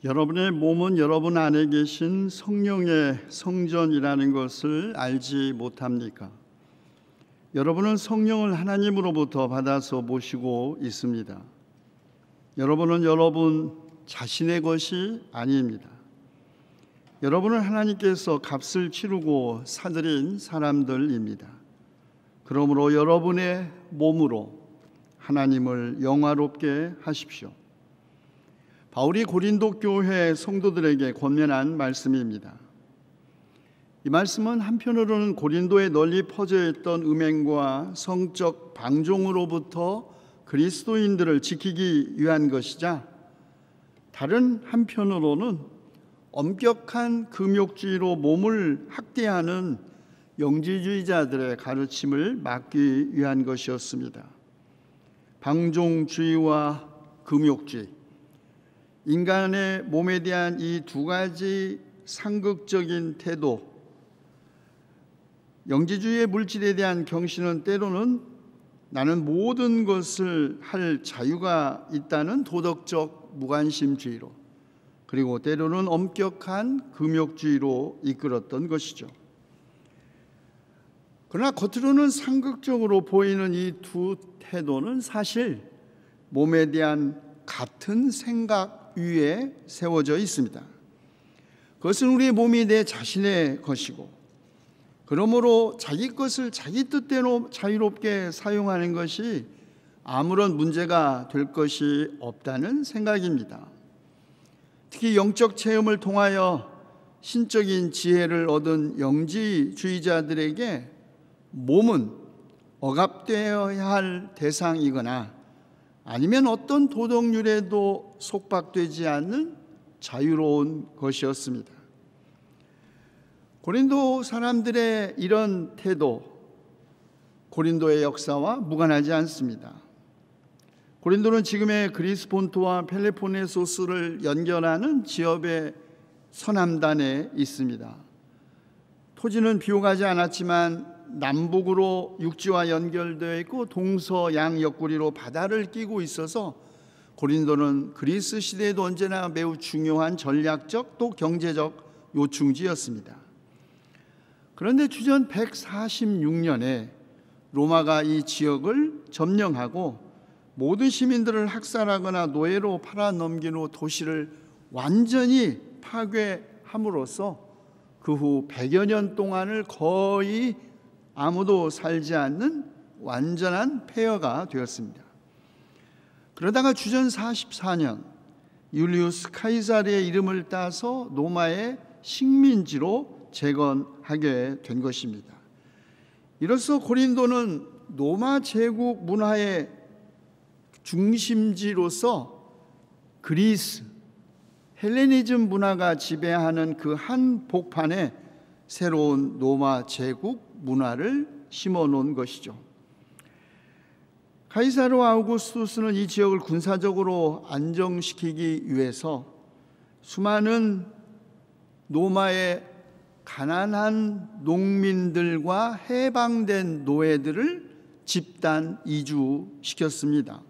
여러분의 몸은 여러분 안에 계신 성령의 성전이라는 것을 알지 못합니까? 여러분은 성령을 하나님으로부터 받아서 모시고 있습니다. 여러분은 여러분 자신의 것이 아닙니다. 여러분은 하나님께서 값을 치르고 사들인 사람들입니다. 그러므로 여러분의 몸으로 하나님을 영화롭게 하십시오. 바울이 고린도 교회 성도들에게 권면한 말씀입니다. 이 말씀은 한편으로는 고린도에 널리 퍼져 있던 음행과 성적 방종으로부터 그리스도인들을 지키기 위한 것이자, 다른 한편으로는 엄격한 금욕주의로 몸을 학대하는 영지주의자들의 가르침을 막기 위한 것이었습니다. 방종주의와 금욕주의, 인간의 몸에 대한 이 두 가지 상극적인 태도, 영지주의의 물질에 대한 경신은 때로는 나는 모든 것을 할 자유가 있다는 도덕적 무관심주의로, 그리고 때로는 엄격한 금욕주의로 이끌었던 것이죠. 그러나 겉으로는 상극적으로 보이는 이 두 태도는 사실 몸에 대한 같은 생각 위에 세워져 있습니다. 그것은 우리의 몸이 내 자신의 것이고, 그러므로 자기 것을 자기 뜻대로 자유롭게 사용하는 것이 아무런 문제가 될 것이 없다는 생각입니다. 특히 영적 체험을 통하여 신적인 지혜를 얻은 영지주의자들에게 몸은 억압되어야 할 대상이거나 아니면 어떤 도덕률에도 속박되지 않는 자유로운 것이었습니다. 고린도 사람들의 이런 태도, 고린도의 역사와 무관하지 않습니다. 고린도는 지금의 그리스 본토와 펠레포네소스를 연결하는 지역의 서남단에 있습니다. 토지는 비옥하지 않았지만 남북으로 육지와 연결되어 있고 동서양 옆구리로 바다를 끼고 있어서 고린도는 그리스 시대에도 언제나 매우 중요한 전략적 또 경제적 요충지였습니다. 그런데 주전 146년에 로마가 이 지역을 점령하고 모든 시민들을 학살하거나 노예로 팔아넘긴 후 도시를 완전히 파괴함으로써 그 후 100여 년 동안을 거의 아무도 살지 않는 완전한 폐허가 되었습니다. 그러다가 주전 44년 율리우스 카이사르의 이름을 따서 로마의 식민지로 재건하게 된 것입니다. 이로써 고린도는 로마 제국 문화의 중심지로서 그리스, 헬레니즘 문화가 지배하는 그 한복판에 새로운 로마 제국 문화를 심어놓은 것이죠. 카이사르 아우구스투스는 이 지역을 군사적으로 안정시키기 위해서 수많은 로마의 가난한 농민들과 해방된 노예들을 집단 이주시켰습니다.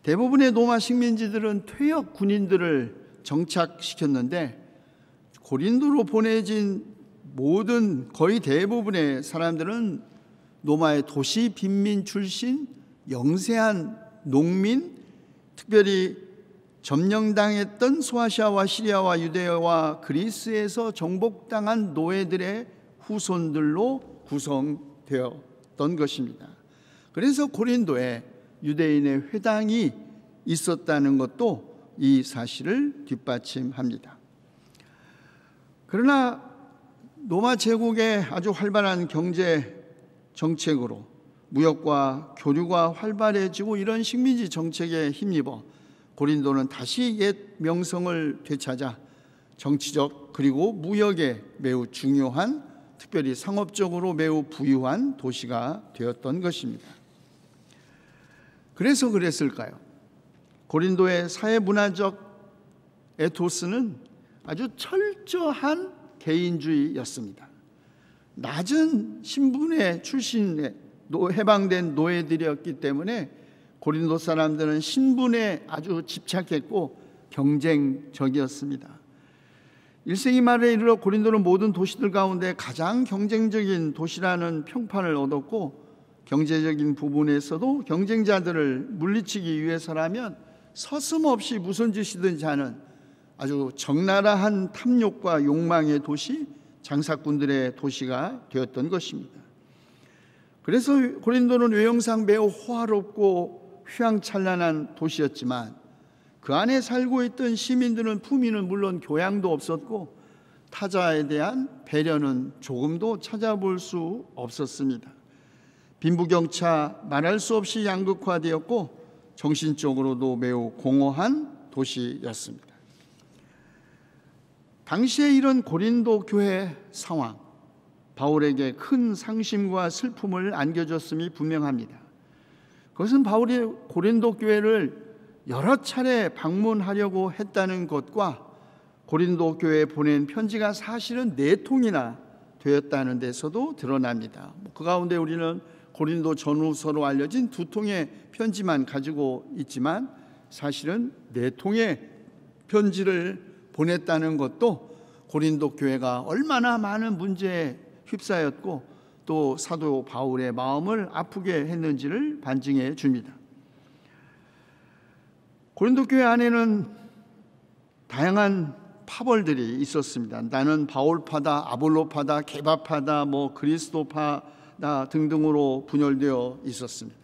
대부분의 로마 식민지들은 퇴역 군인들을 정착시켰는데 고린도로 보내진 모든 거의 대부분의 사람들은 로마의 도시 빈민 출신 영세한 농민, 특별히 점령당했던 소아시아와 시리아와 유대와 그리스에서 정복당한 노예들의 후손들로 구성되었던 것입니다. 그래서 고린도에 유대인의 회당이 있었다는 것도 이 사실을 뒷받침합니다. 그러나 로마 제국의 아주 활발한 경제 정책으로 무역과 교류가 활발해지고 이런 식민지 정책에 힘입어 고린도는 다시 옛 명성을 되찾아 정치적 그리고 무역에 매우 중요한, 특별히 상업적으로 매우 부유한 도시가 되었던 것입니다. 그래서 그랬을까요? 고린도의 사회문화적 에토스는 아주 철저한 개인주의였습니다. 낮은 신분의 출신의 해방된 노예들이었기 때문에 고린도 사람들은 신분에 아주 집착했고 경쟁적이었습니다. 1세기 말에 이르러 고린도는 모든 도시들 가운데 가장 경쟁적인 도시라는 평판을 얻었고, 경제적인 부분에서도 경쟁자들을 물리치기 위해서라면 서슴없이 무슨 짓이든지 하는 아주 적나라한 탐욕과 욕망의 도시, 장사꾼들의 도시가 되었던 것입니다. 그래서 고린도는 외형상 매우 호화롭고 휘황찬란한 도시였지만 그 안에 살고 있던 시민들은 품위는 물론 교양도 없었고 타자에 대한 배려는 조금도 찾아볼 수 없었습니다. 빈부경차 말할 수 없이 양극화되었고 정신적으로도 매우 공허한 도시였습니다. 당시에 이런 고린도 교회 상황, 바울에게 큰 상심과 슬픔을 안겨줬음이 분명합니다. 그것은 바울이 고린도 교회를 여러 차례 방문하려고 했다는 것과 고린도 교회에 보낸 편지가 사실은 4통이나 되었다는 데서도 드러납니다. 그 가운데 우리는 고린도 전후서로 알려진 2통의 편지만 가지고 있지만 사실은 4통의 편지를 보냈다는 것도 고린도 교회가 얼마나 많은 문제에 휩싸였고 또 사도 바울의 마음을 아프게 했는지를 반증해 줍니다. 고린도 교회 안에는 다양한 파벌들이 있었습니다. 나는 바울파다, 아볼로파다, 게바파다, 그리스도파다 등등으로 분열되어 있었습니다.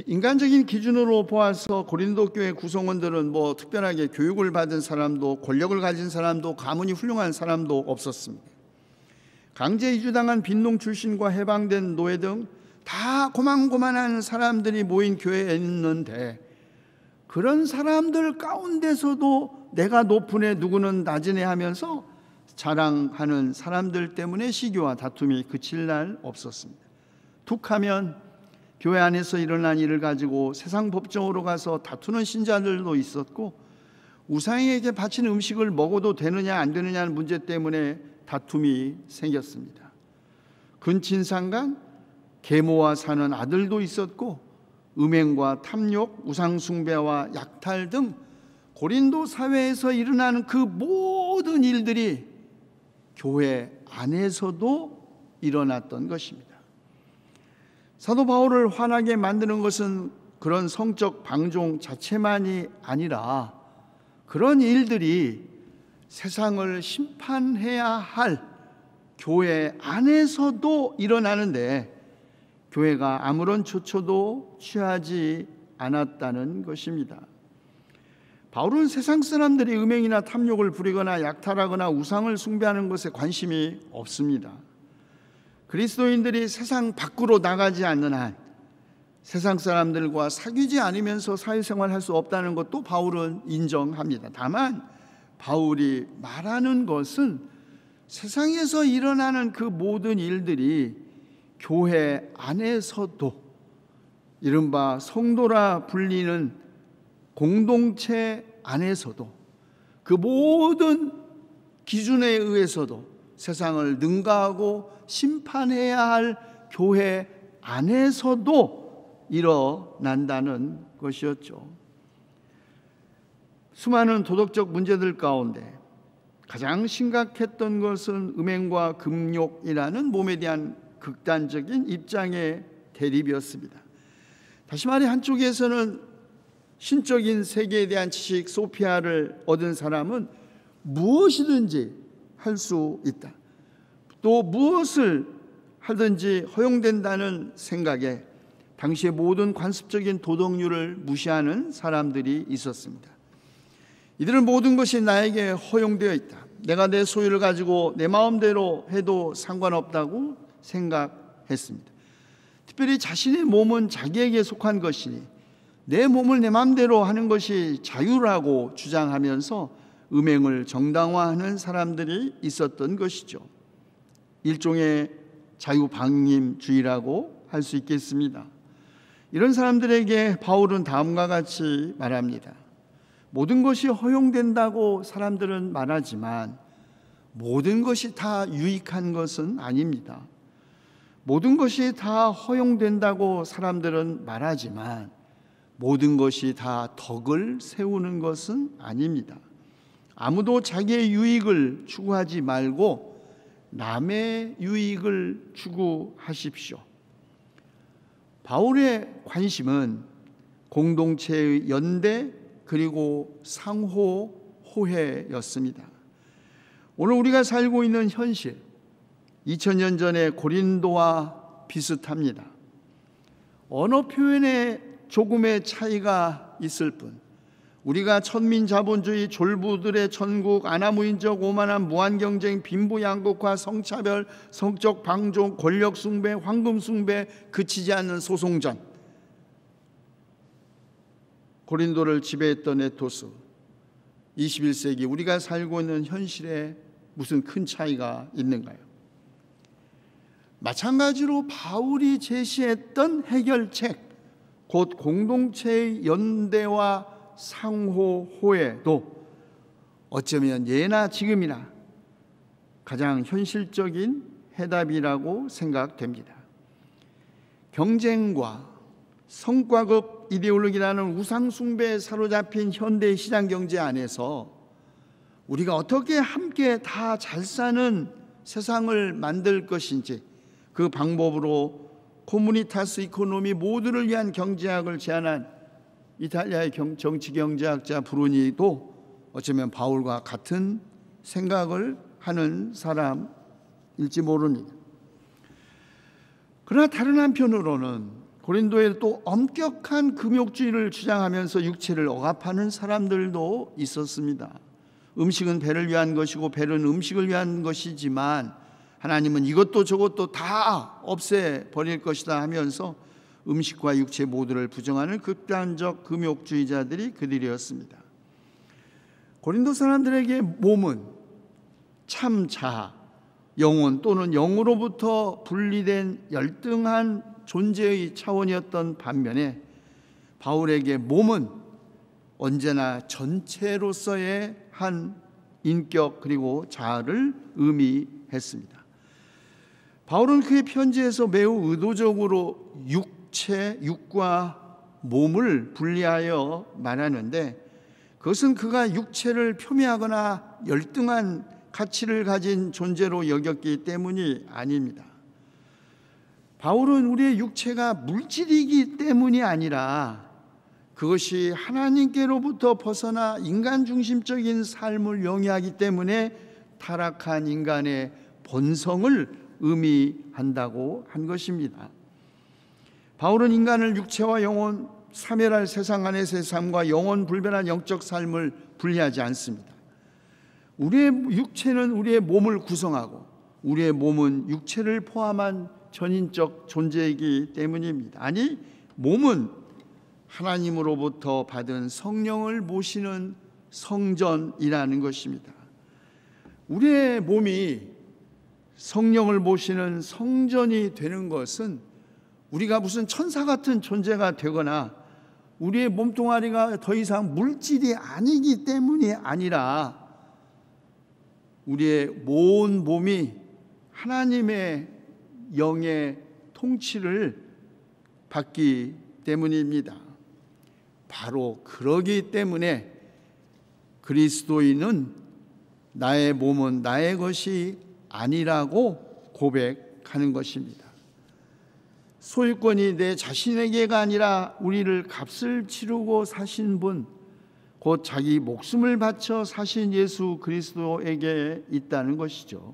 인간적인 기준으로 보아서 고린도 교회 구성원들은 특별하게 교육을 받은 사람도, 권력을 가진 사람도, 가문이 훌륭한 사람도 없었습니다. 강제 이주당한 빈농 출신과 해방된 노예 등 다 고만고만한 사람들이 모인 교회에 있는데, 그런 사람들 가운데서도 내가 높은 애 누구는 낮은 애 하면서 자랑하는 사람들 때문에 시기와 다툼이 그칠 날 없었습니다. 툭하면 교회 안에서 일어난 일을 가지고 세상 법정으로 가서 다투는 신자들도 있었고, 우상에게 바친 음식을 먹어도 되느냐 안 되느냐는 문제 때문에 다툼이 생겼습니다. 근친상간 계모와 사는 아들도 있었고, 음행과 탐욕, 우상숭배와 약탈 등 고린도 사회에서 일어나는 그 모든 일들이 교회 안에서도 일어났던 것입니다. 사도 바울을 화나게 만드는 것은 그런 성적 방종 자체만이 아니라 그런 일들이 세상을 심판해야 할 교회 안에서도 일어나는데 교회가 아무런 조처도 취하지 않았다는 것입니다. 바울은 세상 사람들이 음행이나 탐욕을 부리거나 약탈하거나 우상을 숭배하는 것에 관심이 없습니다. 그리스도인들이 세상 밖으로 나가지 않는 한 세상 사람들과 사귀지 않으면서 사회생활할 수 없다는 것도 바울은 인정합니다. 다만 바울이 말하는 것은 세상에서 일어나는 그 모든 일들이 교회 안에서도 이른바 성도라 불리는 공동체 안에서도 그 모든 기준에 의해서도 세상을 능가하고 심판해야 할 교회 안에서도 일어난다는 것이었죠. 수많은 도덕적 문제들 가운데 가장 심각했던 것은 음행과 금욕이라는 몸에 대한 극단적인 입장의 대립이었습니다. 다시 말해 한쪽에서는 신적인 세계에 대한 지식 소피아를 얻은 사람은 무엇이든지 할 수 있다. 또 무엇을 하든지 허용된다는 생각에 당시의 모든 관습적인 도덕률을 무시하는 사람들이 있었습니다. 이들은 모든 것이 나에게 허용되어 있다. 내가 내 소유를 가지고 내 마음대로 해도 상관없다고 생각했습니다. 특별히 자신의 몸은 자기에게 속한 것이니 내 몸을 내 마음대로 하는 것이 자유라고 주장하면서 음행을 정당화하는 사람들이 있었던 것이죠. 일종의 자유방임주의라고 할 수 있겠습니다. 이런 사람들에게 바울은 다음과 같이 말합니다. 모든 것이 허용된다고 사람들은 말하지만 모든 것이 다 유익한 것은 아닙니다. 모든 것이 다 허용된다고 사람들은 말하지만 모든 것이 다 덕을 세우는 것은 아닙니다. 아무도 자기의 유익을 추구하지 말고 남의 유익을 추구하십시오. 바울의 관심은 공동체의 연대 그리고 상호 호혜였습니다. 오늘 우리가 살고 있는 현실, 2000년 전의 고린도와 비슷합니다. 언어 표현에 조금의 차이가 있을 뿐, 우리가 천민자본주의, 졸부들의 천국, 아나무인적 오만함, 무한경쟁, 빈부양극화, 성차별, 성적 방종, 권력숭배, 황금숭배, 그치지 않는 소송전, 고린도를 지배했던 에토스, 21세기 우리가 살고 있는 현실에 무슨 큰 차이가 있는가요? 마찬가지로 바울이 제시했던 해결책, 곧 공동체의 연대와 상호 호혜도 어쩌면 예나 지금이나 가장 현실적인 해답이라고 생각됩니다. 경쟁과 성과급 이데올로기라는 우상숭배에 사로잡힌 현대 시장 경제 안에서 우리가 어떻게 함께 다 잘 사는 세상을 만들 것인지, 그 방법으로 코무니타스 이코노미, 모두를 위한 경제학을 제안한 이탈리아의 정치경제학자 브루니도 어쩌면 바울과 같은 생각을 하는 사람일지 모릅니다. 그러나 다른 한편으로는 고린도에 또 엄격한 금욕주의를 주장하면서 육체를 억압하는 사람들도 있었습니다. 음식은 배를 위한 것이고 배는 음식을 위한 것이지만 하나님은 이것도 저것도 다 없애버릴 것이다 하면서 음식과 육체 모두를 부정하는 극단적 금욕주의자들이 그들이었습니다. 고린도 사람들에게 몸은 참 자아, 영혼 또는 영으로부터 분리된 열등한 존재의 차원이었던 반면에 바울에게 몸은 언제나 전체로서의 한 인격 그리고 자아를 의미했습니다. 바울은 그의 편지에서 매우 의도적으로 육과 몸을 분리하여 말하는데, 그것은 그가 육체를 표미하거나 열등한 가치를 가진 존재로 여겼기 때문이 아닙니다. 바울은 우리의 육체가 물질이기 때문이 아니라 그것이 하나님께로부터 벗어나 인간 중심적인 삶을 영위하기 때문에 타락한 인간의 본성을 의미한다고 한 것입니다. 바울은 인간을 육체와 영혼, 사멸할 세상 안에서의 삶과 영원 불변한 영적 삶을 분리하지 않습니다. 우리의 육체는 우리의 몸을 구성하고 우리의 몸은 육체를 포함한 전인적 존재이기 때문입니다. 아니, 몸은 하나님으로부터 받은 성령을 모시는 성전이라는 것입니다. 우리의 몸이 성령을 모시는 성전이 되는 것은 우리가 무슨 천사 같은 존재가 되거나 우리의 몸뚱아리가 더 이상 물질이 아니기 때문이 아니라 우리의 모든 몸이 하나님의 영의 통치를 받기 때문입니다. 바로 그러기 때문에 그리스도인은 나의 몸은 나의 것이 아니라고 고백하는 것입니다. 소유권이 내 자신에게가 아니라 우리를 값을 치르고 사신 분, 곧 자기 목숨을 바쳐 사신 예수 그리스도에게 있다는 것이죠.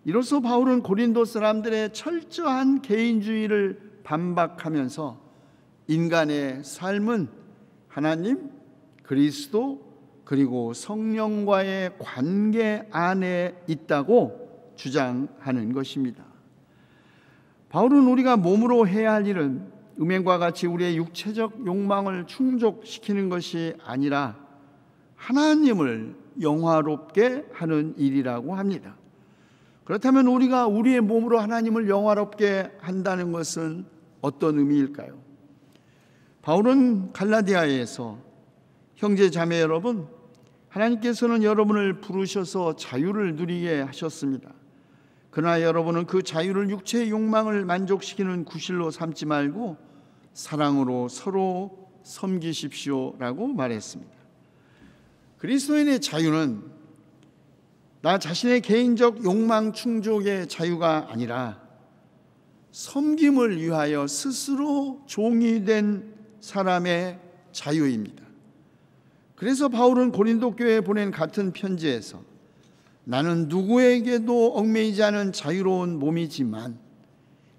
이로써 바울은 고린도 사람들의 철저한 개인주의를 반박하면서 인간의 삶은 하나님, 그리스도, 그리고 성령과의 관계 안에 있다고 주장하는 것입니다. 바울은 우리가 몸으로 해야 할 일은 음행과 같이 우리의 육체적 욕망을 충족시키는 것이 아니라 하나님을 영화롭게 하는 일이라고 합니다. 그렇다면 우리가 우리의 몸으로 하나님을 영화롭게 한다는 것은 어떤 의미일까요? 바울은 갈라디아에서 형제 자매 여러분, 하나님께서는 여러분을 부르셔서 자유를 누리게 하셨습니다. 그러나 여러분은 그 자유를 육체의 욕망을 만족시키는 구실로 삼지 말고 사랑으로 서로 섬기십시오라고 말했습니다. 그리스도인의 자유는 나 자신의 개인적 욕망 충족의 자유가 아니라 섬김을 위하여 스스로 종이 된 사람의 자유입니다. 그래서 바울은 고린도 교회에 보낸 같은 편지에서 나는 누구에게도 얽매이지 않은 자유로운 몸이지만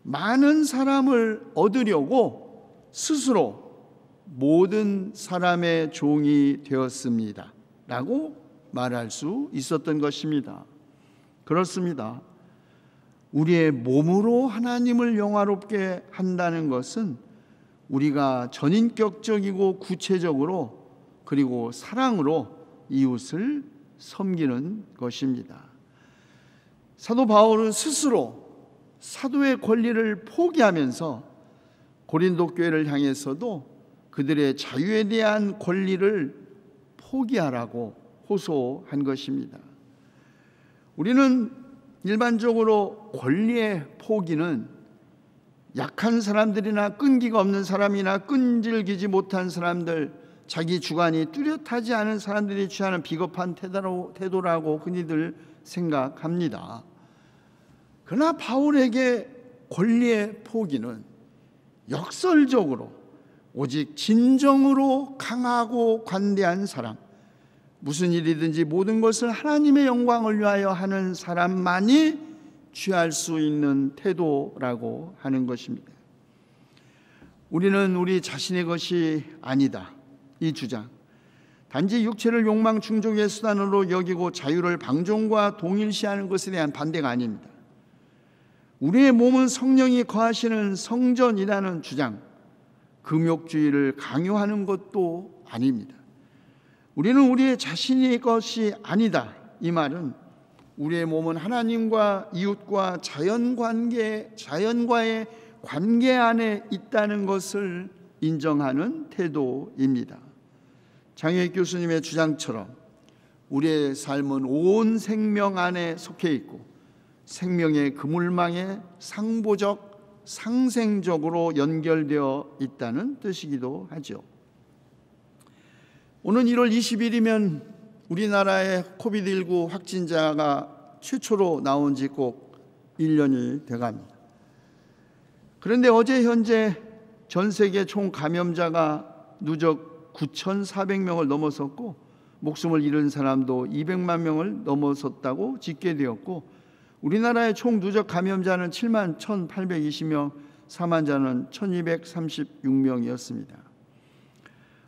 많은 사람을 얻으려고 스스로 모든 사람의 종이 되었습니다 라고 말할 수 있었던 것입니다. 그렇습니다. 우리의 몸으로 하나님을 영화롭게 한다는 것은 우리가 전인격적이고 구체적으로 그리고 사랑으로 이웃을 섬기는 것입니다. 사도 바울은 스스로 사도의 권리를 포기하면서 고린도 교회를 향해서도 그들의 자유에 대한 권리를 포기하라고 호소한 것입니다. 우리는 일반적으로 권리의 포기는 약한 사람들이나 끈기가 없는 사람이나 끈질기지 못한 사람들, 자기 주관이 뚜렷하지 않은 사람들이 취하는 비겁한 태도라고 흔히들 생각합니다. 그러나 바울에게 권리의 포기는 역설적으로 오직 진정으로 강하고 관대한 사람, 무슨 일이든지 모든 것을 하나님의 영광을 위하여 하는 사람만이 취할 수 있는 태도라고 하는 것입니다. 우리는 우리 자신의 것이 아니다, 이 주장, 단지 육체를 욕망 충족의 수단으로 여기고 자유를 방종과 동일시하는 것에 대한 반대가 아닙니다. 우리의 몸은 성령이 거하시는 성전이라는 주장, 금욕주의를 강요하는 것도 아닙니다. 우리는 우리의 자신의 것이 아니다, 이 말은 우리의 몸은 하나님과 이웃과 자연과의 관계 안에 있다는 것을 인정하는 태도입니다. 장혜익 교수님의 주장처럼 우리의 삶은 온 생명 안에 속해 있고 생명의 그물망에 상보적, 상생적으로 연결되어 있다는 뜻이기도 하죠. 오늘 1월 20일이면 우리나라의 코비드19 확진자가 최초로 나온 지 꼭 1년이 돼갑니다. 그런데 어제 현재 전 세계 총 감염자가 누적 9,400명을 넘어섰고 목숨을 잃은 사람도 200만 명을 넘어섰다고 집계되었고 우리나라의 총 누적 감염자는 7만 1,820명, 사망자는 1,236명이었습니다.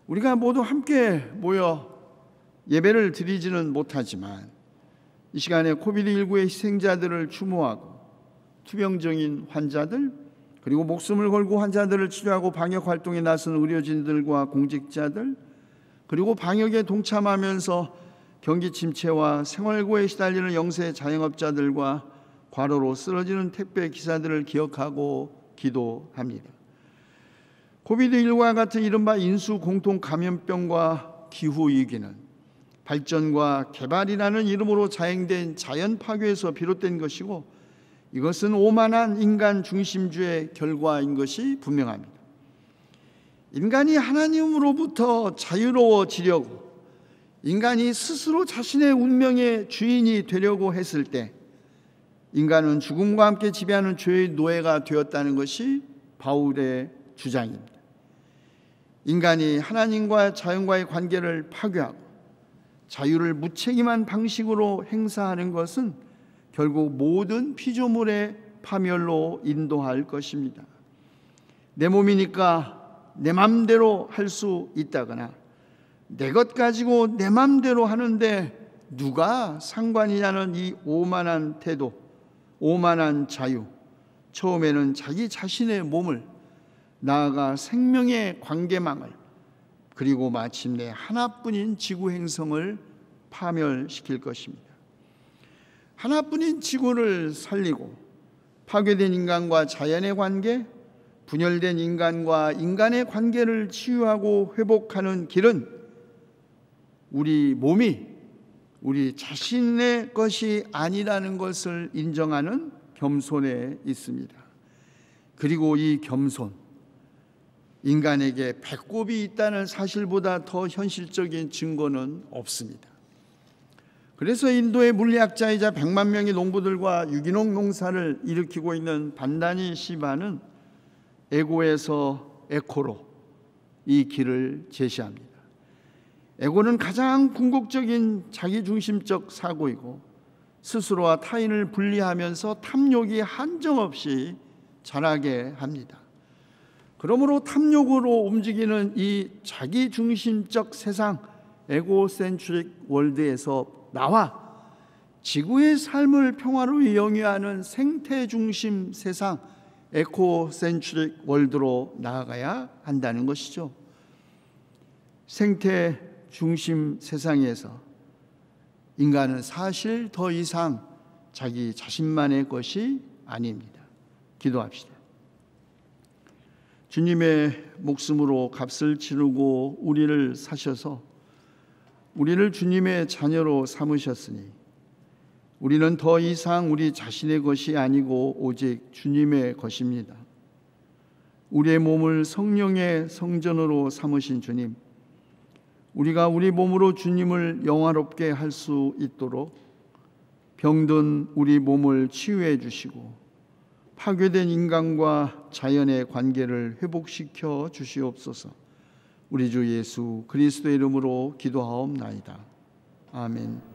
우리가 모두 함께 모여 예배를 드리지는 못하지만 이 시간에 코비드19의 희생자들을 추모하고 투병중인 환자들, 그리고 목숨을 걸고 환자들을 치료하고 방역 활동에 나선 의료진들과 공직자들, 그리고 방역에 동참하면서 경기 침체와 생활고에 시달리는 영세 자영업자들과 과로로 쓰러지는 택배 기사들을 기억하고 기도합니다. 코비드19와 같은 이른바 인수 공통 감염병과 기후위기는 발전과 개발이라는 이름으로 자행된 자연 파괴에서 비롯된 것이고 이것은 오만한 인간 중심주의 결과인 것이 분명합니다. 인간이 하나님으로부터 자유로워지려고, 인간이 스스로 자신의 운명의 주인이 되려고 했을 때 인간은 죽음과 함께 지배하는 죄의 노예가 되었다는 것이 바울의 주장입니다. 인간이 하나님과 자연과의 관계를 파괴하고 자유를 무책임한 방식으로 행사하는 것은 결국 모든 피조물의 파멸로 인도할 것입니다. 내 몸이니까 내 맘대로 할 수 있다거나 내 것 가지고 내 맘대로 하는데 누가 상관이냐는 이 오만한 태도, 오만한 자유, 처음에는 자기 자신의 몸을, 나아가 생명의 관계망을, 그리고 마침내 하나뿐인 지구 행성을 파멸시킬 것입니다. 하나뿐인 지구를 살리고 파괴된 인간과 자연의 관계, 분열된 인간과 인간의 관계를 치유하고 회복하는 길은 우리 몸이 우리 자신의 것이 아니라는 것을 인정하는 겸손에 있습니다. 그리고 이 겸손, 인간에게 배꼽이 있다는 사실보다 더 현실적인 증거는 없습니다. 그래서 인도의 물리학자이자 100만 명의 농부들과 유기농 농사를 일으키고 있는 반다니 시바는 에고에서 에코로 이 길을 제시합니다. 에고는 가장 궁극적인 자기중심적 사고이고 스스로와 타인을 분리하면서 탐욕이 한정없이 자라게 합니다. 그러므로 탐욕으로 움직이는 이 자기중심적 세상, 에고센트릭 월드에서 나와 지구의 삶을 평화로 영위하는 생태중심 세상, 에코센트릭 월드로 나아가야 한다는 것이죠. 생태중심 세상에서 인간은 사실 더 이상 자기 자신만의 것이 아닙니다. 기도합시다. 주님의 목숨으로 값을 치르고 우리를 사셔서 우리를 주님의 자녀로 삼으셨으니 우리는 더 이상 우리 자신의 것이 아니고 오직 주님의 것입니다. 우리의 몸을 성령의 성전으로 삼으신 주님, 우리가 우리 몸으로 주님을 영화롭게 할 수 있도록 병든 우리 몸을 치유해 주시고 파괴된 인간과 자연의 관계를 회복시켜 주시옵소서. 우리 주 예수 그리스도의 이름으로 기도하옵나이다. 아멘.